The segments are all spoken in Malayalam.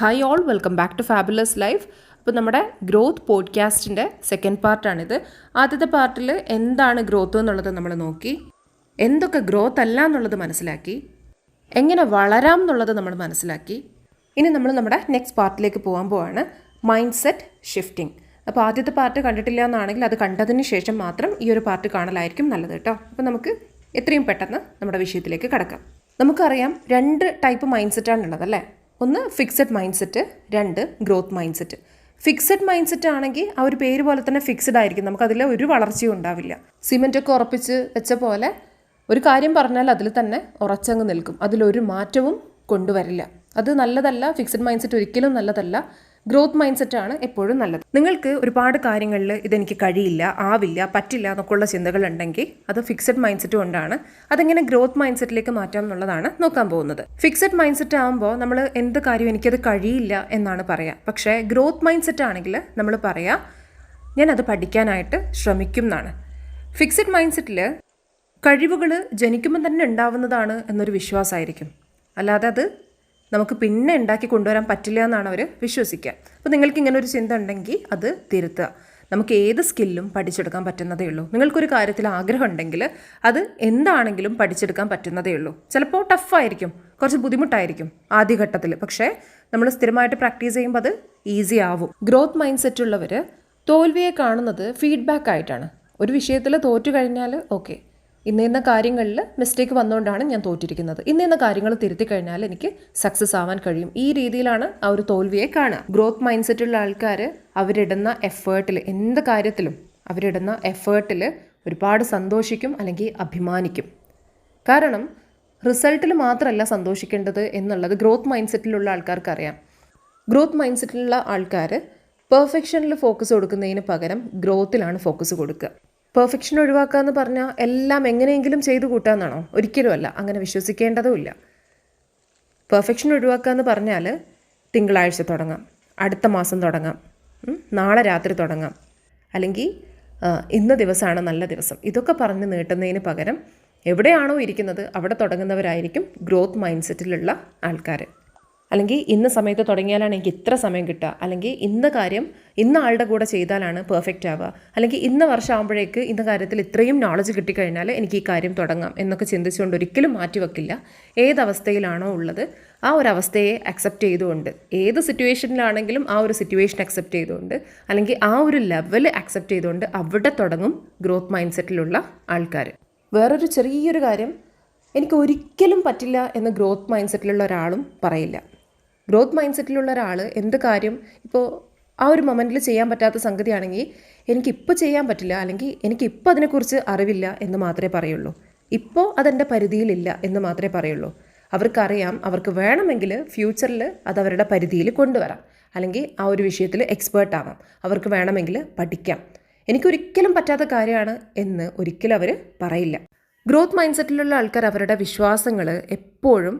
Hi all, welcome back to fabulous life. അപ്പോൾ നമ്മുടെ ഗ്രോത്ത് പോഡ്കാസ്റ്റിൻ്റെ സെക്കൻഡ് പാർട്ടാണിത്. ആദ്യത്തെ പാർട്ടിൽ എന്താണ് ഗ്രോത്ത് എന്നുള്ളത് നമ്മൾ നോക്കി, എന്തൊക്കെ ഗ്രോത്ത് അല്ല എന്നുള്ളത് മനസ്സിലാക്കി, എങ്ങനെ വളരാം എന്നുള്ളത് നമ്മൾ മനസ്സിലാക്കി. ഇനി നമ്മൾ നമ്മുടെ നെക്സ്റ്റ് പാർട്ടിലേക്ക് പോകാൻ പോവാണ്, മൈൻഡ് സെറ്റ് ഷിഫ്റ്റിംഗ്. അപ്പോൾ ആദ്യത്തെ പാർട്ട് കണ്ടിട്ടില്ല എന്നാണെങ്കിൽ അത് കണ്ടതിന് ശേഷം മാത്രം ഈ ഒരു പാർട്ട് കാണലായിരിക്കും നല്ലത് കേട്ടോ. അപ്പോൾ നമുക്ക് എത്രയും പെട്ടെന്ന് നമ്മുടെ വിഷയത്തിലേക്ക് കടക്കാം. നമുക്കറിയാം 2 ടൈപ്പ് മൈൻഡ് സെറ്റാണുള്ളത് അല്ലേ. ഒന്ന് fixed mind set, 2 growth mind set. Fixed mind set ആണെങ്കിൽ ആ ഒരു പേര് പോലെ തന്നെ ഫിക്സഡ് ആയിരിക്കും, നമുക്കതിൽ ഒരു വളർച്ചയും ഉണ്ടാവില്ല. സിമെൻറ്റൊക്കെ ഉറപ്പിച്ച് വെച്ച പോലെ ഒരു കാര്യം പറഞ്ഞാൽ അതിൽ തന്നെ ഉറച്ചങ്ങ് നിൽക്കും, അതിലൊരു മാറ്റവും കൊണ്ടുവരില്ല. അത് നല്ലതല്ല. ഫിക്സഡ് മൈൻഡ് സെറ്റ് ഒരിക്കലും നല്ലതല്ല. ഗ്രോത്ത് മൈൻഡ് സെറ്റാണ് എപ്പോഴും നല്ലത്. നിങ്ങൾക്ക് ഒരുപാട് കാര്യങ്ങളിൽ ഇതെനിക്ക് കഴിയില്ല, ആവില്ല, പറ്റില്ല എന്നൊക്കെയുള്ള ചിന്തകളുണ്ടെങ്കിൽ അത് ഫിക്സഡ് മൈൻഡ് സെറ്റ് കൊണ്ടാണ്. അതെങ്ങനെ ഗ്രോത്ത് മൈൻഡ് സെറ്റിലേക്ക് മാറ്റാം എന്നുള്ളതാണ് നോക്കാൻ പോകുന്നത്. ഫിക്സഡ് മൈൻഡ് സെറ്റ് ആകുമ്പോൾ നമ്മൾ എന്ത് കാര്യം എനിക്കത് കഴിയില്ല എന്നാണ് പറയുക. പക്ഷേ ഗ്രോത്ത് മൈൻഡ് സെറ്റ് ആണെങ്കിൽ നമ്മൾ പറയുക ഞാനത് പഠിക്കാനായിട്ട് ശ്രമിക്കും എന്നാണ്. ഫിക്സഡ് മൈൻഡ് സെറ്റിൽ കഴിവുകൾ ജനിക്കുമ്പോൾ തന്നെ ഉണ്ടാവുന്നതാണ് എന്നൊരു വിശ്വാസമായിരിക്കും, അല്ലാതെ അത് നമുക്ക് പിന്നെ ഉണ്ടാക്കി കൊണ്ടുവരാൻ പറ്റില്ല എന്നാണ് അവർ വിശ്വസിക്കുക. അപ്പോൾ നിങ്ങൾക്ക് ഇങ്ങനെ ഒരു ചിന്ത ഉണ്ടെങ്കിൽ അത് തിരുത്തുക. നമുക്ക് ഏത് സ്കില്ലും പഠിച്ചെടുക്കാൻ പറ്റുന്നതേ ഉള്ളൂ. നിങ്ങൾക്കൊരു കാര്യത്തിൽ ആഗ്രഹം ഉണ്ടെങ്കിൽ അത് എന്താണെങ്കിലും പഠിച്ചെടുക്കാൻ പറ്റുന്നതേ ഉള്ളൂ. ചിലപ്പോൾ ടഫായിരിക്കും, കുറച്ച് ബുദ്ധിമുട്ടായിരിക്കും ആദ്യഘട്ടത്തിൽ, പക്ഷേ നമ്മൾ സ്ഥിരമായിട്ട് പ്രാക്ടീസ് ചെയ്യുമ്പോൾ അത് ഈസി ആവും. ഗ്രോത്ത് മൈൻഡ് സെറ്റുള്ളവർ തോൽവിയെ കാണുന്നത് ഫീഡ്ബാക്ക് ആയിട്ടാണ്. ഒരു വിഷയത്തിൽ തോറ്റു കഴിഞ്ഞാൽ ഓക്കെ, ഇന്ന കാര്യങ്ങളിൽ മിസ്റ്റേക്ക് വന്നുകൊണ്ടാണ് ഞാൻ തോറ്റിരിക്കുന്നത്, ഇന്ന കാര്യങ്ങൾ തിരുത്തി കഴിഞ്ഞാൽ എനിക്ക് സക്സസ് ആവാൻ കഴിയും. ഈ രീതിയിലാണ് ആ ഒരു തോൽവിയെ കാണുക. ഗ്രോത്ത് മൈൻഡ് സെറ്റുള്ള ആൾക്കാർ അവരിടുന്ന എഫേർട്ടിൽ, എന്ത് കാര്യത്തിലും അവരിടുന്ന എഫേർട്ടിൽ ഒരുപാട് സന്തോഷിക്കും അല്ലെങ്കിൽ അഭിമാനിക്കും. കാരണം റിസൾട്ടിൽ മാത്രമല്ല സന്തോഷിക്കേണ്ടത് എന്നുള്ളത് ഗ്രോത്ത് മൈൻഡ് സെറ്റിലുള്ള ആൾക്കാർക്ക് അറിയാം. ഗ്രോത്ത് മൈൻഡ് സെറ്റിലുള്ള ആൾക്കാർ പെർഫെക്ഷനിൽ ഫോക്കസ് കൊടുക്കുന്നതിന് പകരം ഗ്രോത്തിലാണ് ഫോക്കസ് കൊടുക്കുക. പെർഫെക്ഷൻ ഒഴിവാക്കുക എന്ന് പറഞ്ഞാൽ എല്ലാം എങ്ങനെയെങ്കിലും ചെയ്തു കൂട്ടാമെന്നാണോ? ഒരിക്കലുമല്ല, അങ്ങനെ വിശ്വസിക്കേണ്ടതുമില്ല. പെർഫെക്ഷൻ ഒഴിവാക്കുക എന്ന് പറഞ്ഞാൽ തിങ്കളാഴ്ച തുടങ്ങാം, അടുത്ത മാസം തുടങ്ങാം, നാളെ രാത്രി തുടങ്ങാം, അല്ലെങ്കിൽ ഇന്ന ദിവസമാണ് നല്ല ദിവസം, ഇതൊക്കെ പറഞ്ഞ് നീട്ടുന്നതിന് പകരം എവിടെയാണോ ഇരിക്കുന്നത് അവിടെ തുടങ്ങുന്നവരായിരിക്കും ഗ്രോത്ത് മൈൻഡ് സെറ്റിലുള്ള ആൾക്കാർ. അല്ലെങ്കിൽ ഇന്ന സമയത്ത് തുടങ്ങിയാലാണ് എനിക്ക് ഇത്ര സമയം കിട്ടുക, അല്ലെങ്കിൽ ഇന്ന കാര്യം ഇന്ന ആളുടെ കൂടെ ചെയ്താലാണ് പെർഫെക്റ്റ് ആവുക, അല്ലെങ്കിൽ ഇന്ന വർഷം ആകുമ്പോഴേക്ക് ഇന്ന കാര്യത്തിൽ ഇത്രയും നോളജ് കിട്ടിക്കഴിഞ്ഞാൽ എനിക്ക് ഈ കാര്യം തുടങ്ങാം എന്നൊക്കെ ചിന്തിച്ചുകൊണ്ട് ഒരിക്കലും മാറ്റിവെക്കില്ല. ഏതവസ്ഥയിലാണോ ഉള്ളത് ആ ഒരു അവസ്ഥയെ അക്സെപ്റ്റ് ചെയ്തുകൊണ്ട്, ഏത് സിറ്റുവേഷനിലാണെങ്കിലും ആ ഒരു സിറ്റുവേഷൻ അക്സെപ്റ്റ് ചെയ്തുകൊണ്ട്, അല്ലെങ്കിൽ ആ ഒരു ലെവൽ അക്സെപ്റ്റ് ചെയ്തുകൊണ്ട് അവിടെ തുടങ്ങും ഗ്രോത്ത് മൈൻഡ് സെറ്റിലുള്ള ആൾക്കാർ. വേറൊരു ചെറിയൊരു കാര്യം, എനിക്ക് ഒരിക്കലും പറ്റില്ല എന്ന് ഗ്രോത്ത് മൈൻഡ് സെറ്റിലുള്ള ഒരാളും പറയില്ല. ഗ്രോത്ത് മൈൻഡ് സെറ്റിലുള്ള ഒരാൾ എന്ത് കാര്യം ഇപ്പോൾ ആ ഒരു മൊമെൻറ്റിൽ ചെയ്യാൻ പറ്റാത്ത സംഗതിയാണെങ്കിൽ എനിക്കിപ്പോൾ ചെയ്യാൻ പറ്റില്ല, അല്ലെങ്കിൽ എനിക്കിപ്പോൾ അതിനെക്കുറിച്ച് അറിവില്ല എന്ന് മാത്രമേ പറയുള്ളൂ. ഇപ്പോൾ അതെൻ്റെ പരിധിയിലില്ല എന്ന് മാത്രമേ പറയുള്ളൂ. അവർക്കറിയാം അവർക്ക് വേണമെങ്കിൽ ഫ്യൂച്ചറിൽ അത് അവരുടെ പരിധിയിൽ കൊണ്ടുവരാം, അല്ലെങ്കിൽ ആ ഒരു വിഷയത്തിൽ എക്സ്പേർട്ട് ആവാം, അവർക്ക് വേണമെങ്കിൽ പഠിക്കാം. എനിക്കൊരിക്കലും പറ്റാത്ത കാര്യമാണ് എന്ന് ഒരിക്കലും അവർ പറയില്ല. ഗ്രോത്ത് മൈൻഡ് സെറ്റിലുള്ള ആൾക്കാർ അവരുടെ വിശ്വാസങ്ങൾ എപ്പോഴും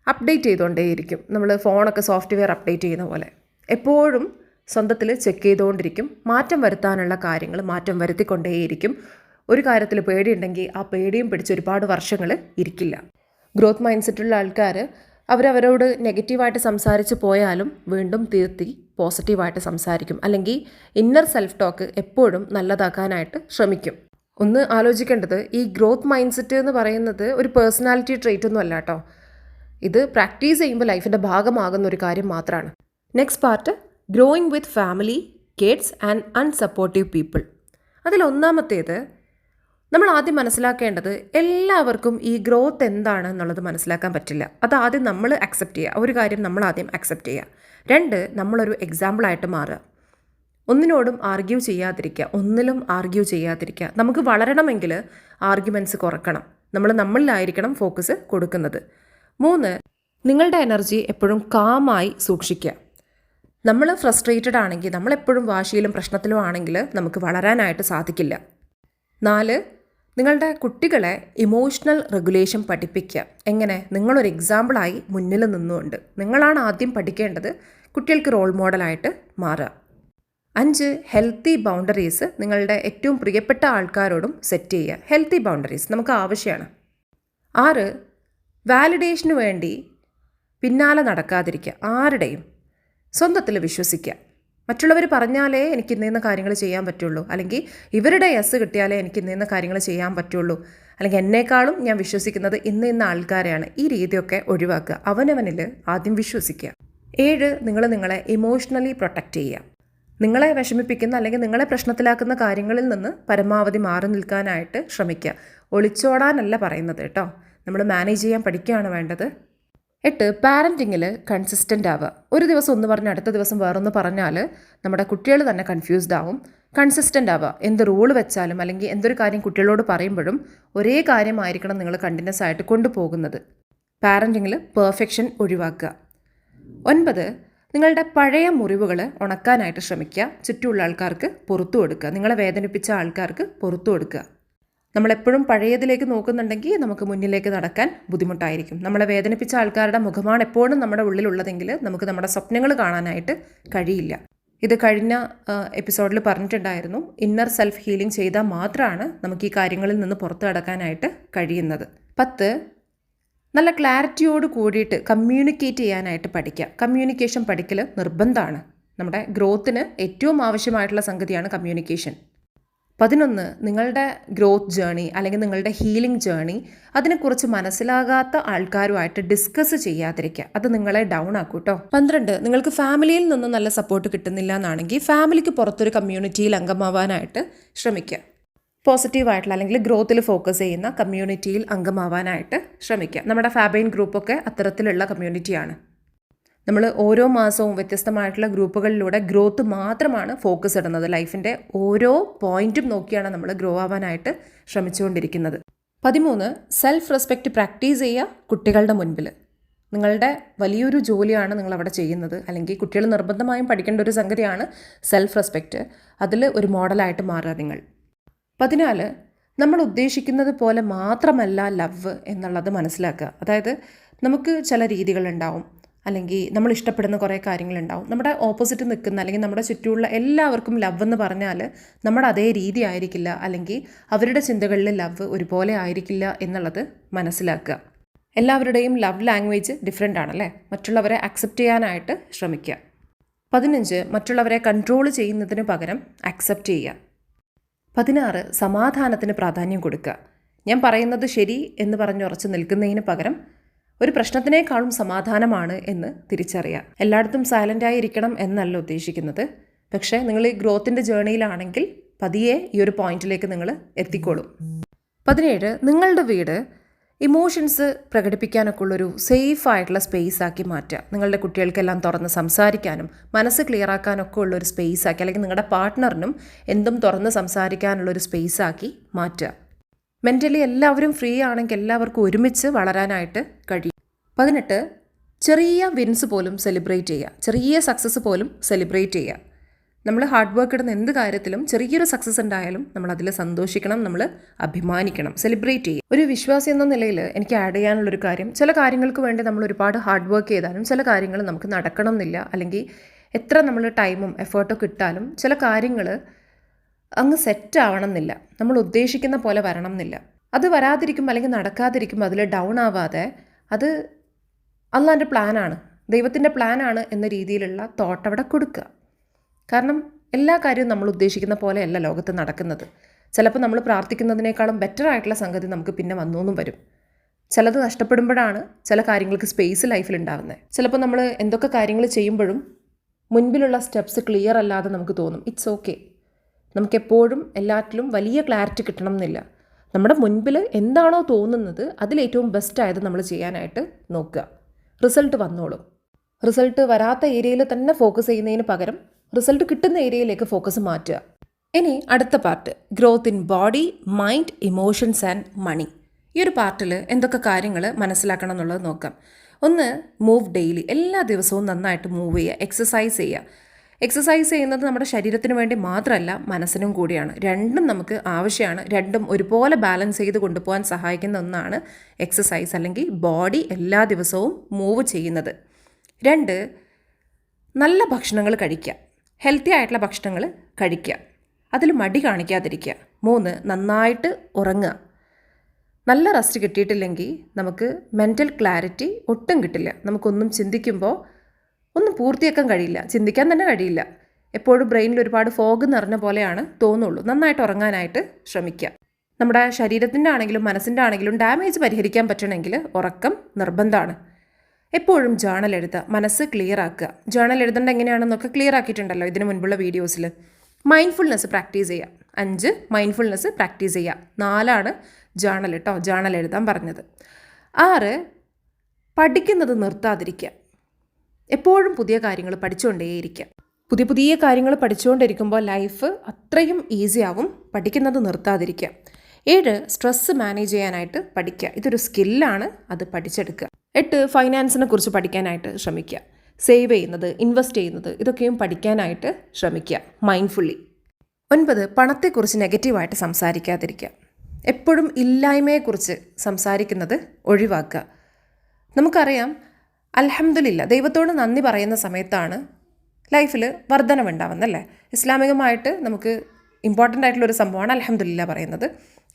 അപ്ഡേറ്റ് ചെയ്തുകൊണ്ടേയിരിക്കും. നമ്മൾ ഫോണൊക്കെ സോഫ്റ്റ്വെയർ അപ്ഡേറ്റ് ചെയ്യുന്ന പോലെ എപ്പോഴും സ്വന്തത്തിൽ ചെക്ക് ചെയ്തുകൊണ്ടിരിക്കും. മാറ്റം വരുത്താനുള്ള കാര്യങ്ങൾ മാറ്റം വരുത്തിക്കൊണ്ടേയിരിക്കും. ഒരു കാര്യത്തിൽ പേടിയുണ്ടെങ്കിൽ ആ പേടിയും പിടിച്ച് ഒരുപാട് വർഷങ്ങൾ ഇരിക്കില്ല. ഗ്രോത്ത് മൈൻഡ് സെറ്റുള്ള ആൾക്കാർ അവരവരോട് നെഗറ്റീവായിട്ട് സംസാരിച്ച് പോയാലും വീണ്ടും തിരുത്തി പോസിറ്റീവായിട്ട് സംസാരിക്കും, അല്ലെങ്കിൽ ഇന്നർ സെൽഫ് ടോക്ക് എപ്പോഴും നല്ലതാക്കാനായിട്ട് ശ്രമിക്കും. ഒന്ന് ആലോചിക്കേണ്ടത്, ഈ ഗ്രോത്ത് മൈൻഡ് സെറ്റ് എന്ന് പറയുന്നത് ഒരു പേഴ്സണാലിറ്റി ട്രെയ്റ്റ് ഒന്നും അല്ല കേട്ടോ. ഇത് പ്രാക്ടീസ് ചെയ്യുമ്പോൾ ലൈഫിൻ്റെ ഭാഗമാകുന്ന ഒരു കാര്യം മാത്രമാണ്. Next part, growing with family, kids and unsupportive people. അതിലൊന്നാമത്തേത് നമ്മൾ ആദ്യം മനസ്സിലാക്കേണ്ടത്, എല്ലാവർക്കും ഈ ഗ്രോത്ത് എന്താണ് എന്നുള്ളത് മനസ്സിലാക്കാൻ പറ്റില്ല. അതാദ്യം നമ്മൾ അക്സെപ്റ്റ് ചെയ്യുക. ഒരു കാര്യം നമ്മൾ ആദ്യം അക്സെപ്റ്റ് ചെയ്യുക. 2, നമ്മളൊരു എക്സാമ്പിളായിട്ട് മാറുക. ഒന്നിനോടും ആർഗ്യൂ ചെയ്യാതിരിക്കുക, ഒന്നിലും ആർഗ്യൂ ചെയ്യാതിരിക്കുക. നമുക്ക് വളരണമെങ്കിൽ ആർഗ്യുമെൻറ്റ്സ് കുറക്കണം. നമ്മളിലായിരിക്കണം ഫോക്കസ് കൊടുക്കുന്നത്. 3, നിങ്ങളുടെ എനർജി എപ്പോഴും കാമായി സൂക്ഷിക്കുക. നമ്മൾ ഫ്രസ്ട്രേറ്റഡ് ആണെങ്കിൽ, നമ്മളെപ്പോഴും വാശിയിലും പ്രശ്നത്തിലും ആണെങ്കിൽ നമുക്ക് വളരാനായിട്ട് സാധിക്കില്ല. 4, നിങ്ങളുടെ കുട്ടികളെ ഇമോഷണൽ റെഗുലേഷൻ പഠിപ്പിക്കുക. എങ്ങനെ? നിങ്ങളൊരു എക്സാമ്പിളായി മുന്നിൽ നിന്നുകൊണ്ട് നിങ്ങളാണ് ആദ്യം പഠിക്കേണ്ടത്. കുട്ടികൾക്ക് റോൾ മോഡലായിട്ട് മാറുക. 5, ഹെൽത്തി ബൗണ്ടറീസ് നിങ്ങളുടെ ഏറ്റവും പ്രിയപ്പെട്ട ആൾക്കാരോടും സെറ്റ് ചെയ്യുക. ഹെൽത്തി ബൗണ്ടറീസ് നമുക്ക് ആവശ്യമാണ്. 6, വാലിഡേഷന് വേണ്ടി പിന്നാലെ നടക്കാതിരിക്കുക. ആരുടെയും സ്വന്തത്തിൽ വിശ്വസിക്കുക. മറ്റുള്ളവർ പറഞ്ഞാലേ എനിക്ക് ഇന്ന കാര്യങ്ങൾ ചെയ്യാൻ പറ്റുള്ളൂ, അല്ലെങ്കിൽ ഇവരുടെ യെസ് കിട്ടിയാലേ എനിക്ക് ഇന്ന കാര്യങ്ങൾ ചെയ്യാൻ പറ്റുള്ളൂ, അല്ലെങ്കിൽ എന്നേക്കാളും ഞാൻ വിശ്വസിക്കുന്നത് ഇന്ന ആൾക്കാരെയാണ്. ഈ രീതിയൊക്കെ ഒഴിവാക്കുക. അവനവനിൽ ആദ്യം വിശ്വസിക്കുക. 7, നിങ്ങൾ നിങ്ങളെ ഇമോഷണലി പ്രൊട്ടക്റ്റ് ചെയ്യുക. നിങ്ങളെ വിഷമിപ്പിക്കുന്ന അല്ലെങ്കിൽ നിങ്ങളെ പ്രശ്നത്തിലാക്കുന്ന കാര്യങ്ങളിൽ നിന്ന് പരമാവധി മാറി നിൽക്കാനായിട്ട് ശ്രമിക്കുക. ഒളിച്ചോടാനല്ല പറയുന്നത് കേട്ടോ, നമ്മൾ മാനേജ് ചെയ്യാൻ പഠിക്കുകയാണ് വേണ്ടത്. 8, പാരൻറ്റിങ്ങിൽ കൺസിസ്റ്റൻ്റ് ആവുക. ഒരു ദിവസം ഒന്ന് പറഞ്ഞ് അടുത്ത ദിവസം വേറൊന്ന് പറഞ്ഞാൽ നമ്മുടെ കുട്ടികൾ തന്നെ കൺഫ്യൂസ്ഡ് ആവും. കൺസിസ്റ്റൻ്റ് ആവുക. എന്ത് റൂൾ വെച്ചാലും അല്ലെങ്കിൽ എന്തൊരു കാര്യം കുട്ടികളോട് പറയുമ്പോഴും ഒരേ കാര്യമായിരിക്കണം നിങ്ങൾ കണ്ടിന്യൂസ് ആയിട്ട് കൊണ്ടുപോകുന്നത്. പാരൻറ്റിങ്ങിൽ പെർഫെക്ഷൻ ഒഴിവാക്കുക. 9, നിങ്ങളുടെ പഴയ മുറിവുകൾ ഉണക്കാനായിട്ട് ശ്രമിക്കുക. ചുറ്റുമുള്ള ആൾക്കാർക്ക് പുറത്തു കൊടുക്കുക. നിങ്ങളെ വേദനിപ്പിച്ച ആൾക്കാർക്ക് പുറത്തു കൊടുക്കുക. നമ്മളെപ്പോഴും പഴയതിലേക്ക് നോക്കുന്നുണ്ടെങ്കിൽ നമുക്ക് മുന്നിലേക്ക് നടക്കാൻ ബുദ്ധിമുട്ടായിരിക്കും. നമ്മളെ വേദനിപ്പിച്ച ആൾക്കാരുടെ മുഖമാണ് എപ്പോഴും നമ്മുടെ ഉള്ളിലുള്ളതെങ്കിൽ നമുക്ക് നമ്മുടെ സ്വപ്നങ്ങൾ കാണാനായിട്ട് കഴിയില്ല. ഇത് കഴിഞ്ഞ എപ്പിസോഡിൽ പറഞ്ഞിട്ടുണ്ടായിരുന്നു. ഇന്നർ സെൽഫ് ഹീലിംഗ് ചെയ്താൽ മാത്രമാണ് നമുക്ക് ഈ കാര്യങ്ങളിൽ നിന്ന് പുറത്തു കടക്കാനായിട്ട് കഴിയുന്നത്. 10, നല്ല ക്ലാരിറ്റിയോട് കൂടിയിട്ട് കമ്മ്യൂണിക്കേറ്റ് ചെയ്യാനായിട്ട് പഠിക്കുക. കമ്മ്യൂണിക്കേഷൻ പഠിക്കൽ നിർബന്ധമാണ്. നമ്മുടെ ഗ്രോത്തിന് ഏറ്റവും ആവശ്യമായിട്ടുള്ള സംഗതിയാണ് കമ്മ്യൂണിക്കേഷൻ. 11, നിങ്ങളുടെ ഗ്രോത്ത് ജേണി അല്ലെങ്കിൽ നിങ്ങളുടെ ഹീലിംഗ് ജേണി അതിനെക്കുറിച്ച് മനസ്സിലാകാത്ത ആൾക്കാരുമായിട്ട് ഡിസ്കസ് ചെയ്യാതിരിക്കുക. അത് നിങ്ങളെ ഡൗൺ ആക്കും കേട്ടോ. 12, നിങ്ങൾക്ക് ഫാമിലിയിൽ നിന്നും നല്ല സപ്പോർട്ട് കിട്ടുന്നില്ല എന്നാണെങ്കിൽ ഫാമിലിക്ക് പുറത്തൊരു കമ്മ്യൂണിറ്റിയിൽ അംഗമാവാനായിട്ട് ശ്രമിക്കുക. പോസിറ്റീവായിട്ടുള്ള അല്ലെങ്കിൽ ഗ്രോത്തിൽ ഫോക്കസ് ചെയ്യുന്ന കമ്മ്യൂണിറ്റിയിൽ അംഗമാവാനായിട്ട് ശ്രമിക്കുക. നമ്മുടെ ഫാബൈൻ ഗ്രൂപ്പൊക്കെ അത്തരത്തിലുള്ള കമ്മ്യൂണിറ്റിയാണ്. നമ്മൾ ഓരോ മാസവും വ്യത്യസ്തമായിട്ടുള്ള ഗ്രൂപ്പുകളിലൂടെ ഗ്രോത്ത് മാത്രമാണ് ഫോക്കസ് ഇടുന്നത്. ലൈഫിൻ്റെ ഓരോ പോയിന്റും നോക്കിയാണ് നമ്മൾ ഗ്രോ ആവാനായിട്ട് ശ്രമിച്ചുകൊണ്ടിരിക്കുന്നത്. 13, സെൽഫ് റെസ്പെക്റ്റ് പ്രാക്ടീസ് ചെയ്യുക കുട്ടികളുടെ മുൻപിൽ. നിങ്ങളുടെ വലിയൊരു ജോലിയാണ് നിങ്ങളവിടെ ചെയ്യുന്നത്, അല്ലെങ്കിൽ കുട്ടികൾ നിർബന്ധമായും പഠിക്കേണ്ട ഒരു സംഗതിയാണ് സെൽഫ് റെസ്പെക്റ്റ്. അതിൽ ഒരു മോഡലായിട്ട് മാറുക നിങ്ങൾ. 14, നമ്മൾ ഉദ്ദേശിക്കുന്നത് പോലെ മാത്രമല്ല ലവ് എന്നുള്ളത് മനസ്സിലാക്കുക. അതായത് നമുക്ക് ചില രീതികളുണ്ടാവും, അല്ലെങ്കിൽ നമ്മൾ ഇഷ്ടപ്പെടുന്ന കുറേ കാര്യങ്ങളുണ്ടാവും. നമ്മുടെ ഓപ്പോസിറ്റ് നിൽക്കുന്ന അല്ലെങ്കിൽ നമ്മുടെ ചുറ്റുമുള്ള എല്ലാവർക്കും ലവ് എന്ന് പറഞ്ഞാൽ നമ്മുടെ അതേ രീതി ആയിരിക്കില്ല, അല്ലെങ്കിൽ അവരുടെ ചിന്തകളിൽ ലവ് ഒരുപോലെ ആയിരിക്കില്ല എന്നുള്ളത് മനസ്സിലാക്കുക. എല്ലാവരുടെയും ലവ് ലാംഗ്വേജ് ഡിഫറെൻ്റ് ആണല്ലേ. മറ്റുള്ളവരെ അക്സെപ്റ്റ് ചെയ്യാനായിട്ട് ശ്രമിക്കുക. 15, മറ്റുള്ളവരെ കൺട്രോൾ ചെയ്യുന്നതിന് പകരം അക്സെപ്റ്റ് ചെയ്യുക. 16, സമാധാനത്തിന് പ്രാധാന്യം കൊടുക്കുക. ഞാൻ പറയുന്നത് ശരി എന്ന് പറഞ്ഞുറച്ച് നിൽക്കുന്നതിന് പകരം ഒരു പ്രശ്നത്തിനേക്കാളും സമാധാനമാണ് എന്ന് തിരിച്ചറിയുക. എല്ലായിടത്തും സൈലൻ്റായി ഇരിക്കണം എന്നല്ല ഉദ്ദേശിക്കുന്നത്. പക്ഷേ നിങ്ങൾ ഈ ഗ്രോത്തിൻ്റെ ജേണിയിലാണെങ്കിൽ പതിയെ ഈ ഒരു പോയിന്റിലേക്ക് നിങ്ങൾ എത്തിക്കോളും. 17, നിങ്ങളുടെ വീട് ഇമോഷൻസ് പ്രകടിപ്പിക്കാനൊക്കെ ഉള്ളൊരു സേഫ് ആയിട്ടുള്ള സ്പേസ് ആക്കി മാറ്റുക. നിങ്ങളുടെ കുട്ടികൾക്കെല്ലാം തുറന്ന് സംസാരിക്കാനും മനസ്സ് ക്ലിയർ ആക്കാനൊക്കെ ഉള്ളൊരു സ്പേസ് ആക്കി, അല്ലെങ്കിൽ നിങ്ങളുടെ പാർട്ട്ണറിനും എന്തും തുറന്ന് സംസാരിക്കാനുള്ളൊരു സ്പേസ് ആക്കി മാറ്റുക. മെൻ്റലി എല്ലാവരും ഫ്രീ ആണെങ്കിൽ എല്ലാവർക്കും ഒരുമിച്ച് വളരാനായിട്ട് കഴിയും. 18, ചെറിയ വിൻസ് പോലും സെലിബ്രേറ്റ് ചെയ്യുക. ചെറിയ സക്സസ് പോലും സെലിബ്രേറ്റ് ചെയ്യുക. നമ്മൾ ഹാർഡ് വർക്ക് ഇടുന്ന എന്ത് കാര്യത്തിലും ചെറിയൊരു സക്സസ് ഉണ്ടായാലും നമ്മൾ അതിൽ സന്തോഷിക്കണം, നമ്മൾ അഭിമാനിക്കണം, സെലിബ്രേറ്റ് ചെയ്യുക. ഒരു വിശ്വാസി എന്ന നിലയിൽ എനിക്ക് ആഡ് ചെയ്യാനുള്ളൊരു കാര്യം, ചില കാര്യങ്ങൾക്ക് വേണ്ടി നമ്മൾ ഒരുപാട് ഹാർഡ് വർക്ക് ചെയ്താലും ചില കാര്യങ്ങൾ നമുക്ക് നടക്കണം എന്നില്ല, അല്ലെങ്കിൽ എത്ര നമ്മൾ ടൈമും എഫേർട്ടൊക്കെ ഇട്ടാലും ചില കാര്യങ്ങൾ അങ്ങ് സെറ്റ് ആവണം എന്നില്ല, നമ്മൾ ഉദ്ദേശിക്കുന്ന പോലെ വരണം എന്നില്ല. അത് വരാതിരിക്കും അല്ലെങ്കിൽ നടക്കാതിരിക്കും അതിൽ ഡൗൺ ആവാതെ അത് അള്ളാൻ്റെ പ്ലാനാണ്, ദൈവത്തിൻ്റെ പ്ലാനാണ് എന്ന രീതിയിലുള്ള തോട്ട് അവിടെ കൊടുക്കുക. കാരണം എല്ലാ കാര്യവും നമ്മൾ ഉദ്ദേശിക്കുന്ന പോലെയല്ല ലോകത്ത് നടക്കുന്നത്. ചിലപ്പോൾ നമ്മൾ പ്രാർത്ഥിക്കുന്നതിനേക്കാളും ബെറ്റർ ആയിട്ടുള്ള സംഗതി നമുക്ക് പിന്നെ വന്നൊന്നും വരും. ചിലത് നഷ്ടപ്പെടുമ്പോഴാണ് ചില കാര്യങ്ങൾക്ക് സ്പേസ് ലൈഫിൽ ഉണ്ടാകുന്നത്. ചിലപ്പോൾ നമ്മൾ എന്തൊക്കെ കാര്യങ്ങൾ ചെയ്യുമ്പോഴും മുൻപിലുള്ള സ്റ്റെപ്സ് ക്ലിയർ അല്ലാതെ നമുക്ക് തോന്നും. It's okay. നമുക്കെപ്പോഴും എല്ലാറ്റിലും വലിയ ക്ലാരിറ്റി കിട്ടണം എന്നില്ല. നമ്മുടെ മുൻപിൽ എന്താണോ തോന്നുന്നത് അതിലേറ്റവും ബെസ്റ്റായത് നമ്മൾ ചെയ്യാനായിട്ട് നോക്കുക. റിസൾട്ട് വന്നോളും. റിസൾട്ട് വരാത്ത ഏരിയയിൽ തന്നെ ഫോക്കസ് ചെയ്യുന്നതിന് പകരം റിസൾട്ട് കിട്ടുന്ന ഏരിയയിലേക്ക് ഫോക്കസ് മാറ്റുക. ഇനി അടുത്ത part, growth in body, mind, emotions and money. ഈ ഒരു പാർട്ടിൽ എന്തൊക്കെ കാര്യങ്ങൾ മനസ്സിലാക്കണം എന്നുള്ളത് നോക്കാം. ഒന്ന്, മൂവ് ഡെയിലി. എല്ലാ ദിവസവും നന്നായിട്ട് മൂവ് ചെയ്യുക, എക്സസൈസ് ചെയ്യുക. എക്സസൈസ് ചെയ്യുന്നത് നമ്മുടെ ശരീരത്തിന് വേണ്ടി മാത്രമല്ല മനസ്സിനും കൂടിയാണ്. രണ്ടും നമുക്ക് ആവശ്യമാണ്. രണ്ടും ഒരുപോലെ ബാലൻസ് ചെയ്ത് കൊണ്ടുപോകാൻ സഹായിക്കുന്ന ഒന്നാണ് എക്സസൈസ്, അല്ലെങ്കിൽ ബോഡി എല്ലാ ദിവസവും മൂവ് ചെയ്യുന്നത്. 2, നല്ല ഭക്ഷണങ്ങൾ കഴിക്കുക, ഹെൽത്തി ആയിട്ടുള്ള ഭക്ഷണങ്ങൾ കഴിക്കുക, അതിൽ മടി കാണിക്കാതിരിക്കുക. 3, നന്നായിട്ട് ഉറങ്ങുക. നല്ല റെസ്റ്റ് കിട്ടിയിട്ടില്ലെങ്കിൽ നമുക്ക് മെൻ്റൽ ക്ലാരിറ്റി ഒട്ടും കിട്ടില്ല. നമുക്കൊന്നും ചിന്തിക്കുമ്പോൾ ഒന്നും പൂർത്തിയാക്കാൻ കഴിയില്ല, ചിന്തിക്കാൻ തന്നെ കഴിയില്ല. എപ്പോഴും ബ്രെയിനിൽ ഒരുപാട് ഫോഗ് നിറഞ്ഞ പോലെയാണ് തോന്നുള്ളൂ. നന്നായിട്ട് ഉറങ്ങാനായിട്ട് ശ്രമിക്കുക. നമ്മുടെ ശരീരത്തിൻ്റെ ആണെങ്കിലും മനസ്സിൻ്റെ ആണെങ്കിലും ഡാമേജ് പരിഹരിക്കാൻ പറ്റണമെങ്കിൽ ഉറക്കം നിർബന്ധമാണ്. എപ്പോഴും ജേണൽ എഴുതുക, മനസ്സ് ക്ലിയർ ആക്കുക. ജേണൽ എഴുതേണ്ട എങ്ങനെയാണെന്നൊക്കെ ക്ലിയർ ആക്കിയിട്ടുണ്ടല്ലോ ഇതിന് മുൻപുള്ള വീഡിയോസിൽ. മൈൻഡ്ഫുൾനെസ് പ്രാക്ടീസ് ചെയ്യുക. 5 മൈൻഡ്ഫുൾനെസ് പ്രാക്ടീസ് ചെയ്യുക. 4 ജേണൽ കേട്ടോ, ജേണൽ എഴുതാൻ പറഞ്ഞത്. 6 പഠിക്കുന്നത് നിർത്താതിരിക്കുക. എപ്പോഴും പുതിയ കാര്യങ്ങൾ പഠിച്ചുകൊണ്ടേയിരിക്കുക. പുതിയ കാര്യങ്ങൾ പഠിച്ചുകൊണ്ടിരിക്കുമ്പോൾ ലൈഫ് അത്രയും ഈസി ആവും. പഠിക്കുന്നത് നിർത്താതിരിക്കുക. 7 സ്ട്രെസ്സ് മാനേജ് ചെയ്യാനായിട്ട് പഠിക്കുക. ഇതൊരു സ്കില്ലാണ്, അത് പഠിച്ചെടുക്കുക. 8 ഫൈനാൻസിനെ കുറിച്ച് പഠിക്കാനായിട്ട് ശ്രമിക്കുക. സേവ് ചെയ്യുന്നത്, ഇൻവെസ്റ്റ് ചെയ്യുന്നത്, ഇതൊക്കെയും പഠിക്കാനായിട്ട് ശ്രമിക്കുക മൈൻഡ്ഫുള്ളി. 9 പണത്തെക്കുറിച്ച് നെഗറ്റീവായിട്ട് സംസാരിക്കാതിരിക്കുക. എപ്പോഴും ഇല്ലായ്മയെക്കുറിച്ച് സംസാരിക്കുന്നത് ഒഴിവാക്കുക. നമുക്കറിയാം, അൽഹംദുലില്ലാ, ദൈവത്തോട് നന്ദി പറയുന്ന സമയത്താണ് ലൈഫിൽ വർധനവുണ്ടാവുന്നല്ലേ. ഇസ്ലാമികമായിട്ട് നമുക്ക് ഇമ്പോർട്ടൻ്റ് ആയിട്ടുള്ളൊരു സംഭവമാണ് അൽഹംദുലില്ലാ പറയുന്നത്.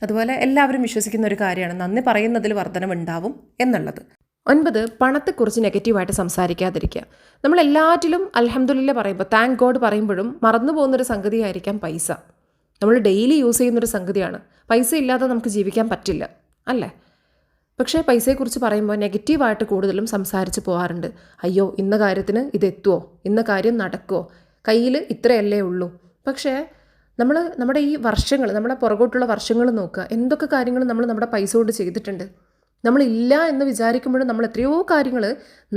അതുപോലെ എല്ലാവരും വിശ്വസിക്കുന്ന ഒരു കാര്യമാണ് നന്ദി പറയുന്നതിൽ വർധനവുണ്ടാവും എന്നുള്ളത്. 9 പണത്തെക്കുറിച്ച് നെഗറ്റീവായിട്ട് സംസാരിക്കാതിരിക്കുക. നമ്മളെല്ലാറ്റിലും അൽഹംദുലില്ലാ പറയുമ്പോൾ, താങ്ക് ഗോഡ് പറയുമ്പോഴും മറന്നു പോകുന്നൊരു സംഗതിയായിരിക്കാം പൈസ. നമ്മൾ ഡെയിലി യൂസ് ചെയ്യുന്നൊരു സംഗതിയാണ്. പൈസ ഇല്ലാതെ നമുക്ക് ജീവിക്കാൻ പറ്റില്ല അല്ലേ. പക്ഷേ പൈസയെക്കുറിച്ച് പറയുമ്പോൾ നെഗറ്റീവായിട്ട് കൂടുതലും സംസാരിച്ച് പോകാറുണ്ട്. അയ്യോ, ഇന്ന കാര്യത്തിന് ഇതെത്തുമോ, ഇന്ന കാര്യം നടക്കുമോ, കയ്യിൽ ഇത്രയല്ലേ ഉള്ളൂ. പക്ഷേ നമ്മുടെ ഈ വർഷങ്ങൾ, നമ്മുടെ പുറകോട്ടുള്ള വർഷങ്ങൾ നോക്കുക, എന്തൊക്കെ കാര്യങ്ങൾ നമ്മൾ നമ്മുടെ പൈസ കൊണ്ട് ചെയ്തിട്ടുണ്ട്. നമ്മളില്ല എന്ന് വിചാരിക്കുമ്പോഴും നമ്മൾ എത്രയോ കാര്യങ്ങൾ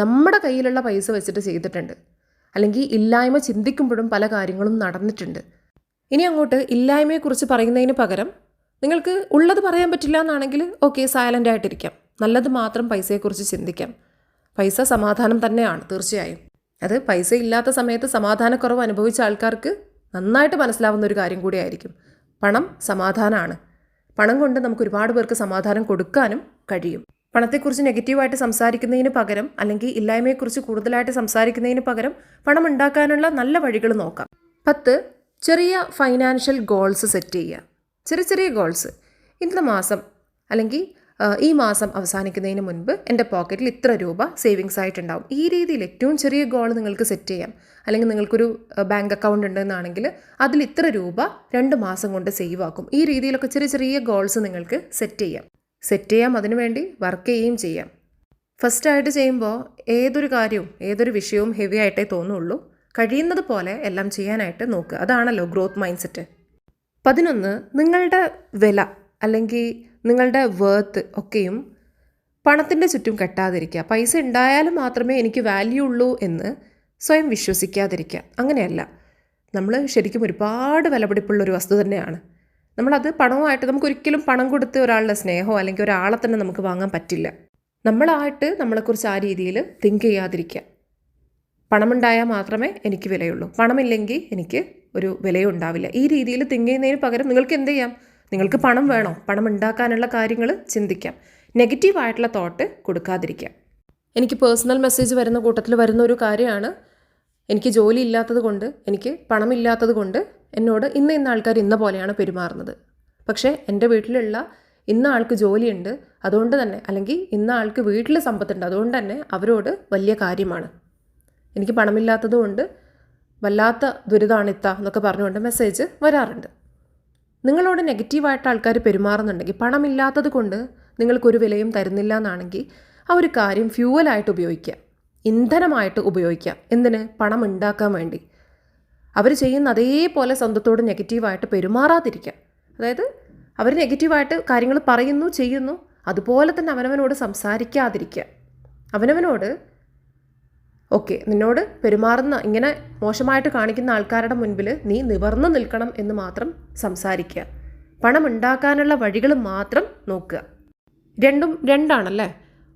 നമ്മുടെ കയ്യിലുള്ള പൈസ വെച്ചിട്ട് ചെയ്തിട്ടുണ്ട്. അല്ലെങ്കിൽ ഇല്ലായ്മ ചിന്തിക്കുമ്പോഴും പല കാര്യങ്ങളും നടന്നിട്ടുണ്ട്. ഇനി അങ്ങോട്ട് ഇല്ലായ്മയെക്കുറിച്ച് പറയുന്നതിന് പകരം നിങ്ങൾക്ക് ഉള്ളത് പറയാൻ പറ്റില്ല എന്നാണെങ്കിൽ ഓക്കെ, സൈലൻ്റ് ആയിട്ടിരിക്കാം. നല്ലത് മാത്രം പൈസയെക്കുറിച്ച് ചിന്തിക്കാം. പൈസ സമാധാനം തന്നെയാണ് തീർച്ചയായും. അത് പൈസ ഇല്ലാത്ത സമയത്ത് സമാധാനക്കുറവ് അനുഭവിച്ച ആൾക്കാർക്ക് നന്നായിട്ട് മനസ്സിലാവുന്ന ഒരു കാര്യം കൂടിയായിരിക്കും. പണം സമാധാനമാണ്. പണം കൊണ്ട് നമുക്ക് ഒരുപാട് പേർക്ക് സമാധാനം കൊടുക്കാനും കഴിയും. പണത്തെക്കുറിച്ച് നെഗറ്റീവായിട്ട് സംസാരിക്കുന്നതിന് പകരം, അല്ലെങ്കിൽ ഇല്ലായ്മയെക്കുറിച്ച് കൂടുതലായിട്ട് സംസാരിക്കുന്നതിന് പകരം പണം ഉണ്ടാക്കാനുള്ള നല്ല വഴികൾ നോക്കാം. 10 ചെറിയ ഫൈനാൻഷ്യൽ ഗോൾസ് സെറ്റ് ചെയ്യുക. ചെറിയ ഗോൾസ്. ഇന്നത്തെ മാസം അല്ലെങ്കിൽ ഈ മാസം അവസാനിക്കുന്നതിന് മുൻപ് എൻ്റെ പോക്കറ്റിൽ ഇത്ര രൂപ സേവിങ്സ് ആയിട്ടുണ്ടാവും. ഈ രീതിയിൽ ഏറ്റവും ചെറിയ ഗോൾ നിങ്ങൾക്ക് സെറ്റ് ചെയ്യാം. അല്ലെങ്കിൽ നിങ്ങൾക്കൊരു ബാങ്ക് അക്കൗണ്ട് ഉണ്ടെന്നാണെങ്കിൽ അതിൽ ഇത്ര രൂപ 2 മാസം കൊണ്ട് സേവ് ആക്കും. ഈ രീതിയിലൊക്കെ ചെറിയ ഗോൾസ് നിങ്ങൾക്ക് സെറ്റ് ചെയ്യാം. അതിനുവേണ്ടി വർക്ക് ചെയ്യുകയും ചെയ്യാം. ഫസ്റ്റായിട്ട് ചെയ്യുമ്പോൾ ഏതൊരു കാര്യവും ഏതൊരു വിഷയവും ഹെവി ആയിട്ടേ തോന്നുള്ളൂ. കഴിയുന്നത് പോലെ എല്ലാം ചെയ്യാനായിട്ട് നോക്കുക. അതാണല്ലോ ഗ്രോത്ത് മൈൻഡ് സെറ്റ്. 11 നിങ്ങളുടെ വില അല്ലെങ്കിൽ നിങ്ങളുടെ വേർത്ത് ഒക്കെയും പണത്തിൻ്റെ ചുറ്റും കെട്ടാതിരിക്കുക. പൈസ ഉണ്ടായാലും മാത്രമേ എനിക്ക് വാല്യൂ ഉള്ളൂ എന്ന് സ്വയം വിശ്വസിക്കാതിരിക്കുക. അങ്ങനെയല്ല, നമ്മൾ ശരിക്കും ഒരുപാട് വിലപിടിപ്പുള്ളൊരു വസ്തു തന്നെയാണ്. നമ്മളത് പണവുമായിട്ട്, നമുക്കൊരിക്കലും പണം കൊടുത്ത് ഒരാളുടെ സ്നേഹമോ അല്ലെങ്കിൽ ഒരാളെ തന്നെ നമുക്ക് വാങ്ങാൻ പറ്റില്ല. നമ്മളായിട്ട് നമ്മളെക്കുറിച്ച് ആ രീതിയിൽ തിങ്ക് ചെയ്യാതിരിക്കുക. പണമുണ്ടായാൽ മാത്രമേ എനിക്ക് വിലയുള്ളൂ, പണമില്ലെങ്കിൽ എനിക്ക് ഒരു വിലയും ഉണ്ടാവില്ല. ഈ രീതിയിൽ തിങ്ക് ചെയ്യുന്നതിന് പകരം നിങ്ങൾക്ക് എന്ത് ചെയ്യാം? നിങ്ങൾക്ക് പണം വേണോ? പണം ഉണ്ടാക്കാനുള്ള കാര്യങ്ങൾ ചിന്തിക്കാം. നെഗറ്റീവായിട്ടുള്ള തോട്ട് കൊടുക്കാതിരിക്കാം. എനിക്ക് പേഴ്സണൽ മെസ്സേജ് വരുന്ന കൂട്ടത്തിൽ വരുന്ന ഒരു കാര്യമാണ്, എനിക്ക് ജോലി ഇല്ലാത്തത് കൊണ്ട്, എനിക്ക് പണമില്ലാത്തത് കൊണ്ട് എന്നോട് ഇന്ന ആൾക്കാർ ഇന്ന പോലെയാണ് പെരുമാറുന്നത്. പക്ഷേ എൻ്റെ വീട്ടിലുള്ള ഇന്ന ആൾക്ക് ജോലിയുണ്ട്, അതുകൊണ്ട് തന്നെ, അല്ലെങ്കിൽ ഇന്ന ആൾക്ക് വീട്ടിൽ സമ്പത്തുണ്ട്, അതുകൊണ്ട് തന്നെ അവരോട് വലിയ കാര്യമാണ്. എനിക്ക് പണമില്ലാത്തത് കൊണ്ട് വല്ലാത്ത ദുരിതമാണിത്ത എന്നൊക്കെ പറഞ്ഞുകൊണ്ട് മെസ്സേജ് വരാറുണ്ട്. നിങ്ങളോട് നെഗറ്റീവായിട്ട് ആൾക്കാർ പെരുമാറുന്നുണ്ടെങ്കിൽ, പണമില്ലാത്തത് കൊണ്ട് നിങ്ങൾക്കൊരു വിലയും തരുന്നില്ല എന്നാണെങ്കിൽ, ആ ഒരു കാര്യം ഫ്യൂവലായിട്ട് ഉപയോഗിക്കുക, ഇന്ധനമായിട്ട് ഉപയോഗിക്കുക. എന്തിന്? പണം ഉണ്ടാക്കാൻ വേണ്ടി. അവർ ചെയ്യുന്ന അതേപോലെ സ്വന്തത്തോട് നെഗറ്റീവായിട്ട് പെരുമാറാതിരിക്കുക. അതായത് അവർ നെഗറ്റീവായിട്ട് കാര്യങ്ങൾ പറയുന്നു, ചെയ്യുന്നു, അതുപോലെ തന്നെ അവനവനോട് സംസാരിക്കാതിരിക്കുക. അവനവനോട് ഓക്കെ, നിന്നോട് പെരുമാറുന്ന, ഇങ്ങനെ മോശമായിട്ട് കാണിക്കുന്ന ആൾക്കാരുടെ മുൻപിൽ നീ നിവർന്നു നിൽക്കണം എന്ന് മാത്രം സംസാരിക്കുക. പണം ഉണ്ടാക്കാനുള്ള വഴികൾ മാത്രം നോക്കുക. രണ്ടും രണ്ടാണല്ലേ.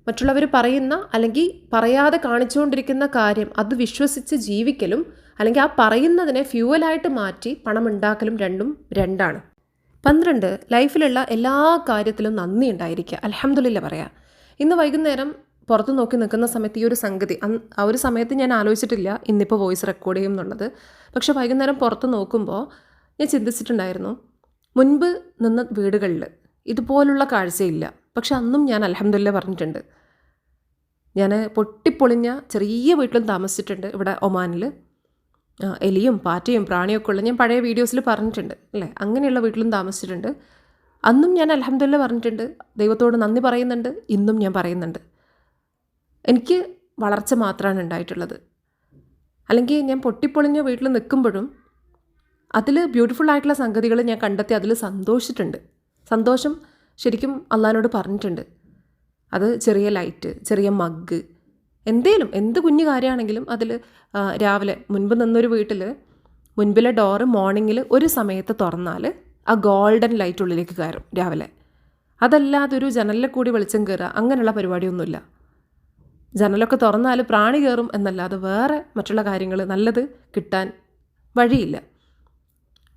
മറ്റുള്ളവർ പറയുന്ന അല്ലെങ്കിൽ പറയാതെ കാണിച്ചുകൊണ്ടിരിക്കുന്ന കാര്യം അത് വിശ്വസിച്ച് ജീവിക്കലും, അല്ലെങ്കിൽ ആ പറയുന്നതിനെ ഫ്യൂവലായിട്ട് മാറ്റി പണം ഉണ്ടാക്കലും രണ്ടും രണ്ടാണ്. 12 ലൈഫിലുള്ള എല്ലാ കാര്യത്തിലും നന്ദി ഉണ്ടായിരിക്കുക. അൽഹംദുലില്ലാ പറയാം. ഇന്ന് വൈകുന്നേരം പുറത്ത് നോക്കി നിൽക്കുന്ന സമയത്ത് ഈ ഒരു സംഗതി, ആ ഒരു സമയത്ത് ഞാൻ ആലോചിച്ചിട്ടില്ല ഇന്നിപ്പോൾ വോയിസ് റെക്കോർഡ് ചെയ്യും എന്നുള്ളത്. പക്ഷെ വൈകുന്നേരം പുറത്ത് നോക്കുമ്പോൾ ഞാൻ ചിന്തിച്ചിട്ടുണ്ടായിരുന്നു, മുൻപ് നിന്ന വീടുകളിൽ ഇതുപോലുള്ള കാഴ്ചയില്ല. പക്ഷെ അന്നും ഞാൻ അൽഹംദുലില്ലാ പറഞ്ഞിട്ടുണ്ട്. ഞാൻ പൊട്ടിപ്പൊളിഞ്ഞ ചെറിയ വീട്ടിലും താമസിച്ചിട്ടുണ്ട് ഇവിടെ ഒമാനിൽ. എലിയും പാറ്റയും പ്രാണിയൊക്കെ ഉള്ള ഞാൻ പഴയ വീഡിയോസിൽ പറഞ്ഞിട്ടുണ്ട് അല്ലേ. അങ്ങനെയുള്ള വീട്ടിലും താമസിച്ചിട്ടുണ്ട്. അന്നും ഞാൻ അൽഹംദുലില്ലാ പറഞ്ഞിട്ടുണ്ട്, ദൈവത്തോട് നന്ദി പറയുന്നുണ്ട്, ഇന്നും ഞാൻ പറയുന്നുണ്ട്. എനിക്ക് വളർച്ച മാത്രമാണ് ഉണ്ടായിട്ടുള്ളത്. അല്ലെങ്കിൽ ഞാൻ പൊട്ടിപ്പൊളിഞ്ഞ വീട്ടിൽ നിൽക്കുമ്പോഴും അതിൽ ബ്യൂട്ടിഫുൾ ആയിട്ടുള്ള സംഗതികൾ ഞാൻ കണ്ടെത്തി അതിൽ സന്തോഷിച്ചിട്ടുണ്ട്. സന്തോഷം ശരിക്കും അള്ളാഹിനോട് പറഞ്ഞിട്ടുണ്ട്. അത് ചെറിയ ലൈറ്റ്, ചെറിയ മഗ്, എന്ത് കുഞ്ഞു കാര്യമാണെങ്കിലും അതിൽ രാവിലെ മുൻപ് നിന്നൊരു വീട്ടിൽ മുൻപിലെ ഡോറ് മോർണിംഗിൽ ഒരു സമയത്ത് തുറന്നാൽ ആ ഗോൾഡൻ ലൈറ്റ് ഉള്ളിലേക്ക് കയറും രാവിലെ. അതല്ലാതെ ഒരു ജനലിൽ കൂടി വെളിച്ചം കയറുക അങ്ങനെയുള്ള പരിപാടിയൊന്നുമില്ല. ജനലൊക്കെ തുറന്നാൽ പ്രാണി കയറും എന്നല്ലാതെ വേറെ മറ്റുള്ള കാര്യങ്ങൾ നല്ലത് കിട്ടാൻ വഴിയില്ല.